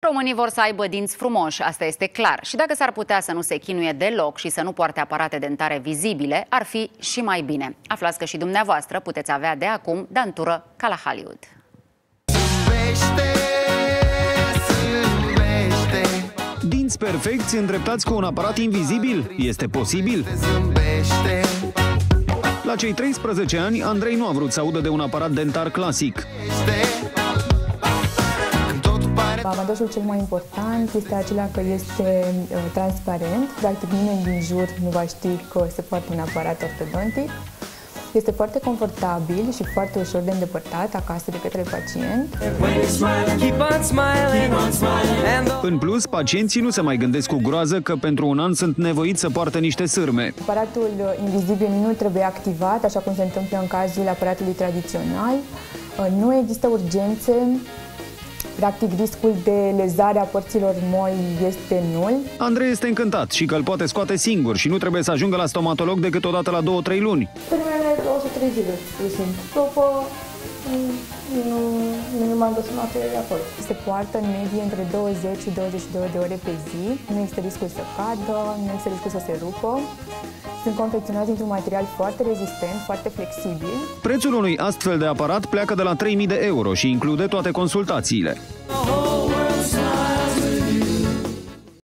Românii vor să aibă dinți frumoși, asta este clar. Și dacă s-ar putea să nu se chinuie deloc și să nu poarte aparate dentare vizibile, ar fi și mai bine. Aflați că și dumneavoastră puteți avea de acum dantură ca la Hollywood. Dinți perfecți îndreptați cu un aparat invizibil? Este posibil? La cei 13 ani, Andrei nu a vrut să audă de un aparat dentar clasic. Avantajul cel mai important este acela că este transparent, practic nimeni din jur nu va ști că se poartă un aparat ortodontic. Este foarte confortabil și foarte ușor de îndepărtat acasă de către pacient. În plus, pacienții nu se mai gândesc cu groază că pentru un an sunt nevoiți să poartă niște sârme. Aparatul invizibil nu trebuie activat, așa cum se întâmplă în cazul aparatului tradițional. Nu există urgențe. Practic, riscul de lezare a părților moi este nul. Andrei este încântat și că îl poate scoate singur și nu trebuie să ajungă la stomatolog decât o dată la 2-3 luni. Termenele 203 zile, după nu m-am găsit materiale acolo. Se poartă în medie între 20 și 22 de ore pe zi. Nu există riscul să cadă, nu există riscul să se rupă. Sunt confecționați dintr-un material foarte rezistent, foarte flexibil. Prețul unui astfel de aparat pleacă de la 3.000 de euro și include toate consultațiile.